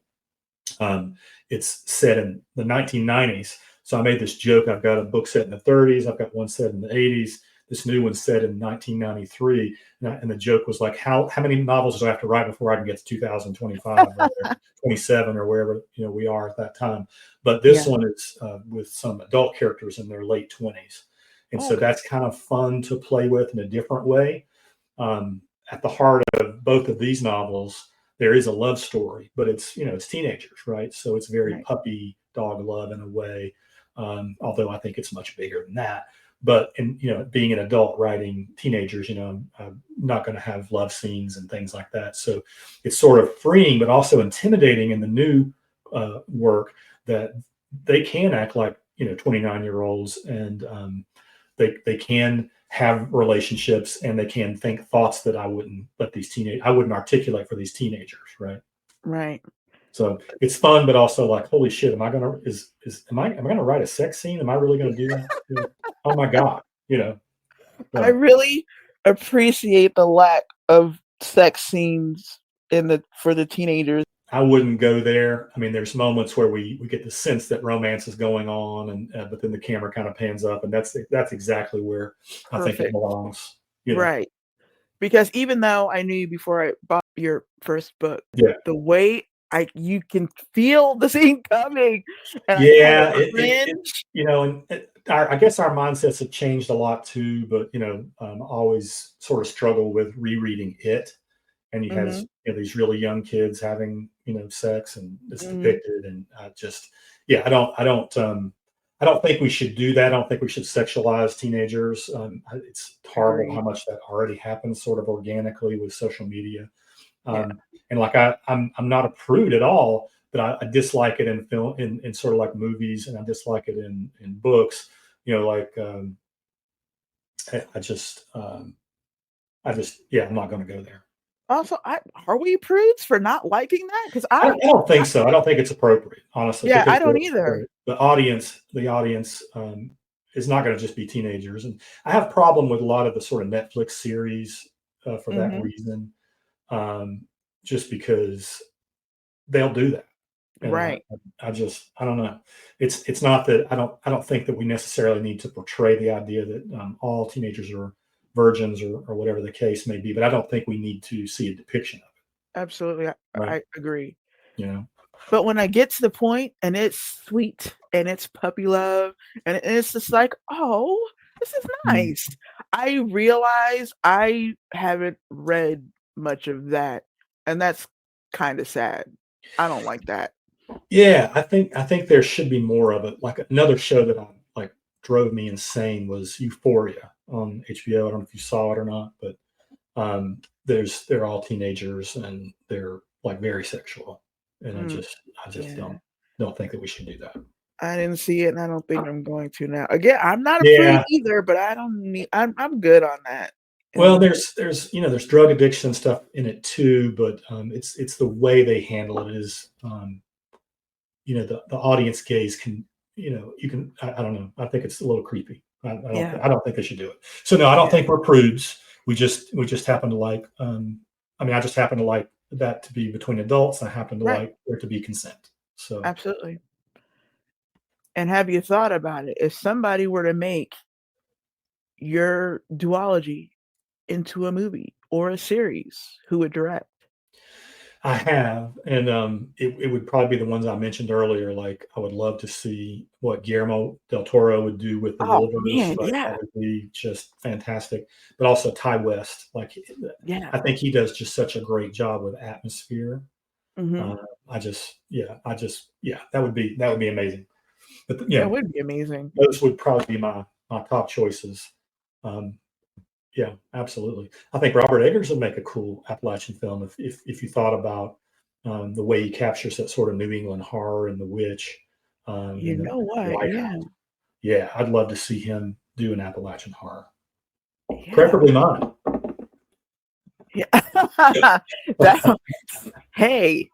Um, it's set in the 1990s. So I made this joke. I've got a book set in the 30s. I've got one set in the 80s. This new one's set in 1993. And the joke was like, how many novels do I have to write before I can get to 2025 or 27 or wherever we are at that time? But this Yeah. one is with some adult characters in their late 20s, and so Okay. that's kind of fun to play with in a different way. um, at the heart of both of these novels, there is a love story, but it's teenagers, right? So it's very Right. puppy dog love in a way, although I think it's much bigger than that. But being an adult writing teenagers, I'm not going to have love scenes and things like that. So it's sort of freeing, but also intimidating in the new work, that they can act like 29-year-olds, and they can have relationships, and they can think thoughts that I wouldn't articulate for these teenagers, right? Right. So it's fun, but also like, holy shit, am I gonna is am I gonna write a sex scene? Am I really gonna do that? Oh my god, I so really appreciate the lack of sex scenes in the for the teenagers. I wouldn't go there. I mean, there's moments where we get the sense that romance is going on, and but then the camera kind of pans up, and that's exactly where I think it Perfect. belongs. Right. Because even though I knew you before I bought your first book, Yeah, the way you can feel the scene coming, and I kinda yeah, cringe. and I guess our mindsets have changed a lot too. But always sort of struggle with rereading it, and you have Mhm, these really young kids having sex, and it's mhm. depicted, and I just yeah, I don't think we should do that. I don't think we should sexualize teenagers. It's horrible how Agreed. much that already happens sort of organically with social media. Yeah. And like I'm not a prude at all, but I dislike it in film, in sort of like movies, and I dislike it in books. Like I just yeah, I'm not going to go there. Also, I are we prudes for not liking that? Because I don't think so. I don't think it's appropriate, honestly, yeah, I because don't either. the audience is not going to just be teenagers, and I have a problem with a lot of the sort of Netflix series for that Mhm. reason, um, just because they'll do that. And Right, I don't know. It's not that I don't think that we necessarily need to portray the idea that all teenagers are virgins, or whatever the case may be, but I don't think we need to see a depiction of absolutely, it, right? I agree. You know? But when I get to the point and it's sweet and it's puppy love and it's just like, "Oh, this is Mm. nice." I realize I haven't read much of that, and that's kinda sad. I don't like that. Yeah, I think there should be more of it. Like another show that like drove me insane was Euphoria on HBO. I don't know if you saw it or not, but they're all teenagers, and they're like very sexual, and I Mm, just I just yeah. don't think that we should do that. I didn't see it, and I don't think I'm going to now. Again, I'm not a prude Yeah. either, but I don't need I'm good on that. Well, And there's drug addiction stuff in it too, but it's the way they handle it is, the audience gaze can, you can, I don't know. I think it's a little creepy. yeah, I don't think they should do it. So no, I don't yeah, think we're prudes. We just happen to like, I mean, I just happen to like that to be between adults. I happen to right, like there to be consent. So absolutely. And have you thought about it? If somebody were to make your duology into a movie or a series, who would direct? I have, and it would probably be the ones I mentioned earlier. Like, I would love to see what Guillermo del Toro would do with the Oh, Wolvers. man, Like, that yeah, would be just fantastic. But also Ty West, like, yeah, I think he does just such a great job with atmosphere. mhm. Uh, yeah, that would be amazing. But That would be amazing. those would probably be my top choices. Um, yeah, absolutely. I think Robert Eggers would make a cool Appalachian film if you thought about the way he captures that sort of New England horror and the witch You and know the what? lighthouse. Yeah, Yeah, I'd love to see him do an Appalachian horror, yeah, preferably mine. yeah. That hey,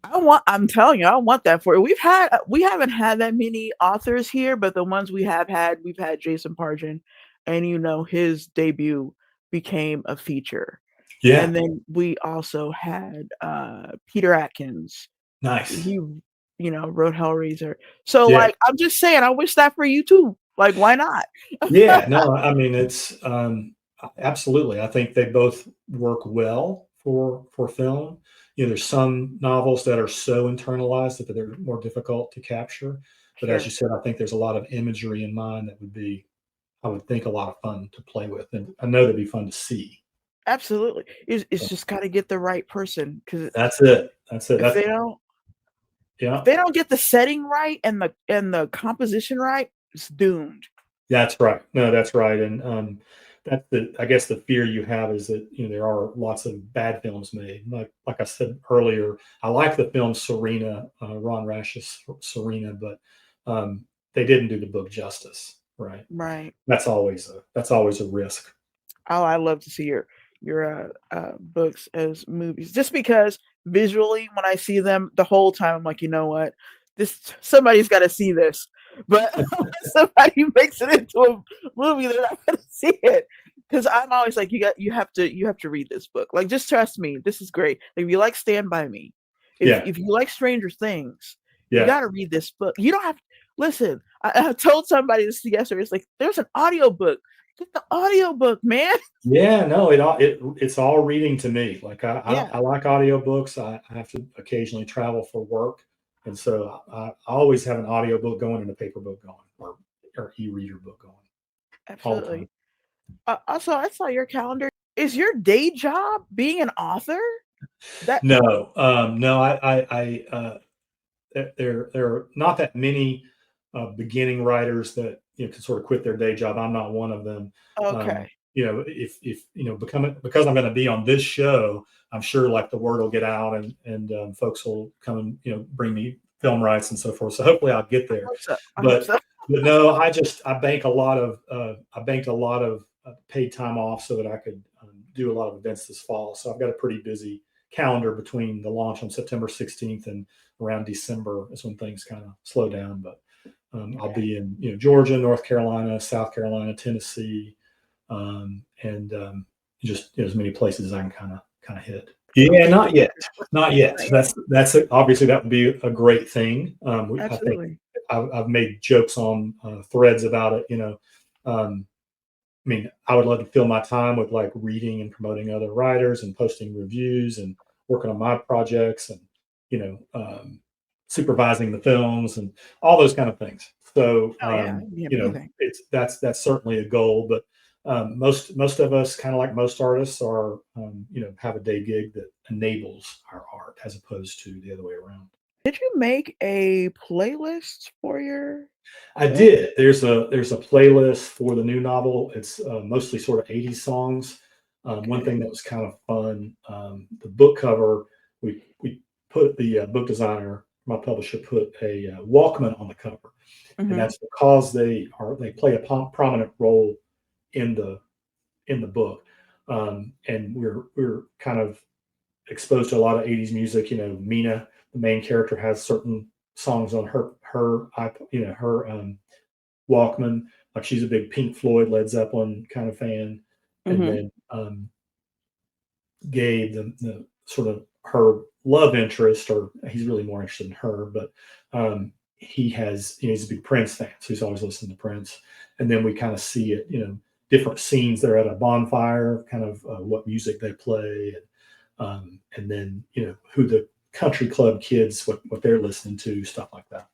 I'm telling you, I want that for you. We haven't had that many authors here, but the ones we have had, we've had Jason Pargin, and, his debut became a feature. Yeah, And then we also had, Peter Atkins. nice. He, wrote Hellraiser. So, Yeah, like, I'm just saying, I wish that for you too. Like, why not? yeah. No, I mean it's absolutely. I think they both work well for film. There's some novels that are so internalized that they're more difficult to capture. But as you Sure. said, I think there's a lot of imagery in mind that would be, I would think, a lot of fun to play with, and I know that'd be fun to see. Absolutely. It's So just gotta get the right person because that's it. That's it. if That's they don't if yeah. they don't get the setting right and the composition right, it's doomed. That's right. No, that's right. And that's the I guess the fear you have is that there are lots of bad films made. Like I said earlier, I like the film Serena, Ron Rash's Serena, but they didn't do the book justice. Right. Right. That's always a risk. Oh, I love to see your books as movies just because visually, when I see them the whole time, I'm like, "You know what? This somebody's gotta see this." But when somebody makes it into a movie, they're not gonna see it. Because 'Cause I'm always like, "You have to read this book. Like, just trust me. This is great. If you like Stand By Me, if Yeah. if you like Stranger Things, you Yeah. gotta read this book. You don't have listen, I told somebody this yesterday. It's like, "There's an audiobook. Get the audiobook, man." Yeah, no, it's all reading to me. Like Yeah, I like audiobooks. I have to occasionally travel for work, and so I always have an audiobook going and a paper book going, or e-reader book going all the time. absolutely. Also, I saw your calendar. Is your day job being an author? That No, no, there are not that many beginning writers that can sort of quit their day job. I'm not one of them. okay. If becoming because I'm going to be on this show, I'm sure like the word will get out and folks will come and bring me film rights and so forth. So hopefully I'll get I there. hope so. I hope But so. but no, I banked a lot of paid time off so that I could do a lot of events this fall. So I've got a pretty busy calendar between the launch on September 16th and around December is when things kind of slow down. But I'll Okay. be in Georgia, North Carolina, South Carolina, Tennessee, and just as many places as I can kind of hit. Yeah, Okay. not yet, not yet. Not yet. Obviously that would be a great thing. I think Absolutely. I've made jokes on threads about it. I mean, I would love to fill my time with like reading and promoting other writers and posting reviews and working on my projects and you know um, supervising the films and all those kind of things. So Oh, yeah, it'd be amazing. it's that's certainly a goal. But most of us, kind of like most artists, are have a day gig that enables our art as opposed to the other way around. Did you make a playlist for your I book? did. There's a playlist for the new novel. It's mostly sort of 80s songs. One Okay. thing that was kind of fun, the book cover, we put the book designer, my publisher, put a Walkman on the cover, and Mhm. that's because they play a prominent role in the book, and we're kind of exposed to a lot of 80s music. Mina, the main character, has certain songs on her Walkman. Like, she's a big Pink Floyd, Led Zeppelin kind of fan. And Mhm. then Gabe, the sort of her love interest, or he's really more interested in her, but he's a big Prince fan, so he's always listening to Prince. And then we kind of see it, different scenes. They're at a bonfire, kind of what music they play. and then who the country club kids, what they're listening to, stuff like that.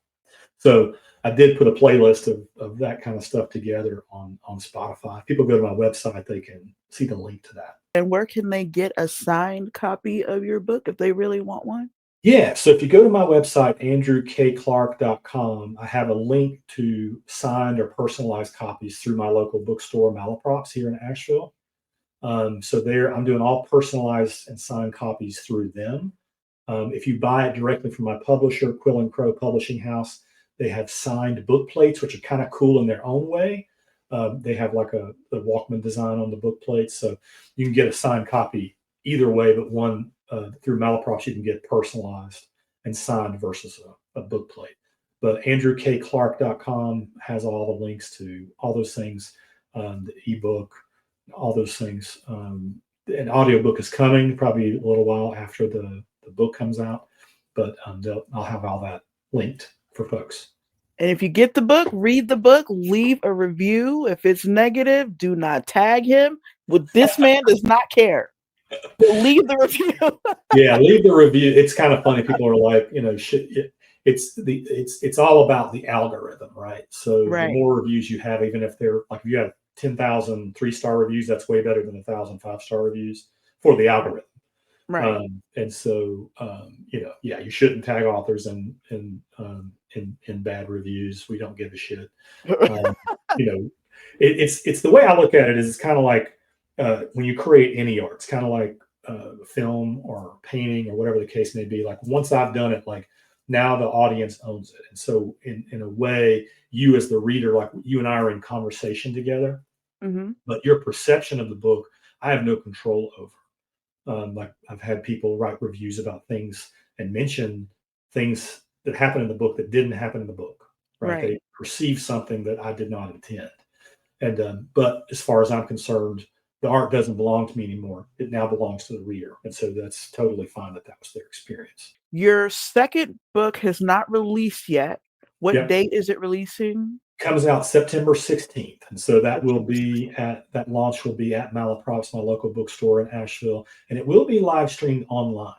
So I did put a playlist of that kind of stuff together on Spotify. If people go to my website, they can see the link to that. And where can they get a signed copy of your book if they really want one? Yeah, so if you go to my website, andrewkclark.com, I have a link to signed or personalized copies through my local bookstore, Malaprops, here in Asheville. So there, I'm doing all personalized and signed copies through them. If you buy it directly from my publisher, Quill and Crow Publishing House, they have signed book plates, which are kind of cool in their own way. They have like a Walkman design on the book plates, so you can get a signed copy either way, but one through Malaprops you can get personalized and signed versus a book plate. But andrewkclark.com has all the links to all those things, the ebook, all those things. An audiobook is coming probably a little while after the book comes out, but I'll have all that linked for folks. And if you get the book, read the book, leave a review. If it's negative, do not tag him. This man does not care. But leave the review. Yeah, leave the review. It's kind of funny. People are like, it's all about the algorithm, right? So the more reviews you have, even if they're like, if you have 10,000 3-star reviews, that's way better than 1,000 5-star reviews for the algorithm. Right. And so, you shouldn't tag authors in bad reviews. We don't give a shit. It's the way I look at it is it's kind of like when you create any art, it's kind of like film or painting or whatever the case may be. Like once I've done it, like now the audience owns it. And so in a way, you as the reader, like you and I are in conversation together, but your perception of the book, I have no control over. Like I've had people write reviews about things and mention things that happened in the book that didn't happen in the book, right? They perceive something that I did not intend. And but as far as I'm concerned, the art doesn't belong to me anymore. It now belongs to the reader. And so that's totally fine that was their experience. Your second book has not released yet. What date is it releasing? Comes out September 16th. And so that launch will be at Malaprops, my local bookstore in Asheville. And it will be live streamed online.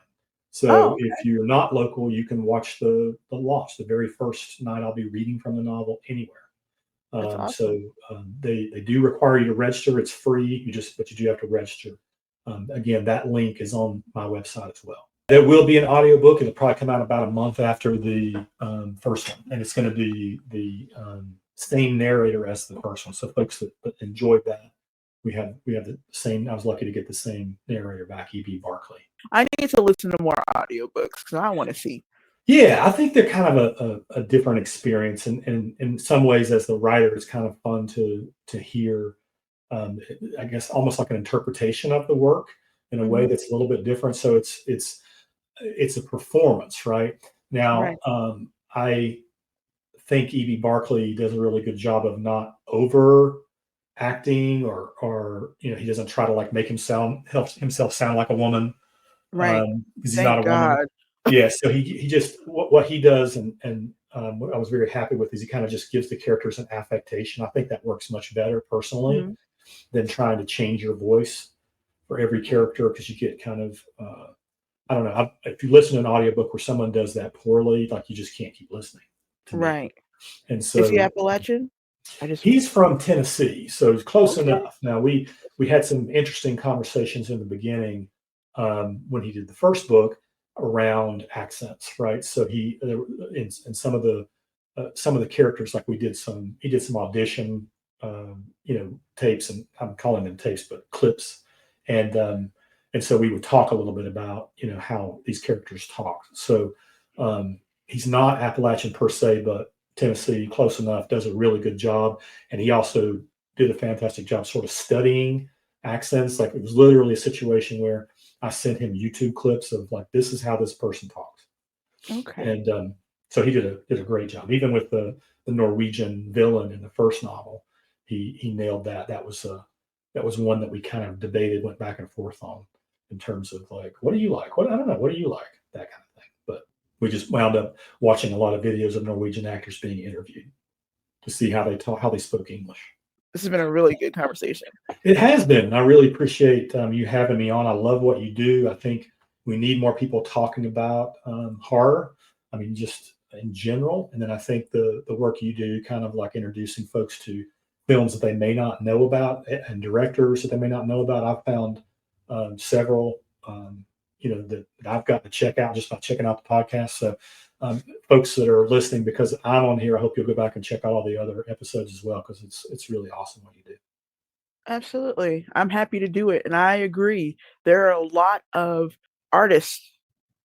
So if you're not local, you can watch the launch. The very first night I'll be reading from the novel anywhere. Awesome. So they do require you to register. It's free. But you do have to register. Again, that link is on my website as well. There will be an audiobook. It'll probably come out about a month after the first one. And it's going to be the same narrator as the first one. So folks that enjoyed that, we have the same. I was lucky to get the same narrator back, E.B. Barkley. I need to listen to more audiobooks because I want to see. Yeah, I think they're kind of a different experience, and in some ways, as the writer, it's kind of fun to hear. I guess almost like an interpretation of the work in a way that's a little bit different. So it's a performance, right? Now, I think E.B. Barkley does a really good job of not over acting or he doesn't try to like make help himself sound like a woman, because he's not a woman. Yeah, so he just what he does and what I was very happy with is he kind of just gives the characters an affectation. I think that works much better personally than trying to change your voice for every character, because you get kind of I don't know. If you listen to an audiobook where someone does that poorly, like you just can't keep listening. Right. And so is he Appalachian? He's from Tennessee, so it's close enough. Now we had some interesting conversations in the beginning when he did the first book around accents, right? So he in some of the characters, like he did some audition tapes, and I'm calling them tapes, but clips, and so we would talk a little bit about how these characters talk. So he's not Appalachian per se, but Tennessee, close enough, does a really good job. And he also did a fantastic job sort of studying accents. Like it was literally a situation where I sent him YouTube clips of like, this is how this person talks. Okay. And so he did a great job. Even with the Norwegian villain in the first novel, he nailed that. That was one that we kind of debated, went back and forth on in terms of like, what do you like? I don't know. What do you like? That kind of thing. But we just wound up watching a lot of videos of Norwegian actors being interviewed to see how they spoke English. This has been a really good conversation. It has been. I really appreciate you having me on. I love what you do. I think We need more people talking about horror. I mean, just in general. And then I think the work you do, kind of like introducing folks to films that they may not know about and directors that they may not know about. I've found several, that I've got to check out just by checking out the podcast. So folks that are listening, because I'm on here, I hope you'll go back and check out all the other episodes as well, because it's really awesome what you do. Absolutely. I'm happy to do it. And I agree. There are a lot of artists,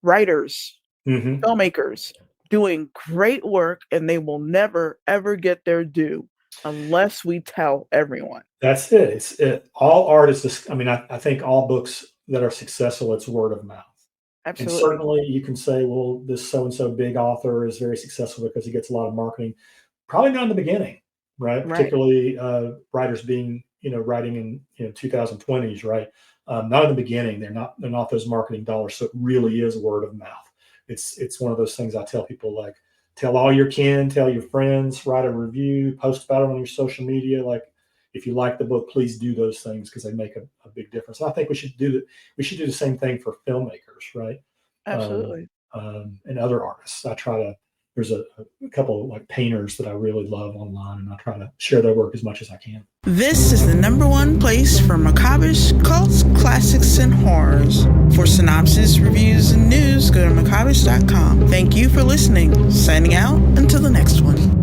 writers, Mm-hmm. filmmakers doing great work, and they will never, ever get their due unless we tell everyone. That's it. All artists. I mean, I think all books that are successful, it's word of mouth. And Absolutely. certainly you can say, well, this so and so big author is very successful because he gets a lot of marketing. Probably not in the beginning, right? Right. Particularly writers being, writing in 2020s, right? Not in the beginning. They're not those marketing dollars. So it really is word of mouth. It's one of those things I tell people, like, tell all your kin, tell your friends, write a review, post about it on your social media. Like, if you like the book, please do those things because they make a big difference. And I think we should do that. We should do the same thing for filmmakers, right? Um, Absolutely. and other artists. There's a couple of like painters that I really love online, and I try to share their work as much as I can. This is the #1 place for macabrish cults, classics, and horrors. For synopsis, reviews, and news, go to macabrish.com. Thank you for listening. Signing out until the next one.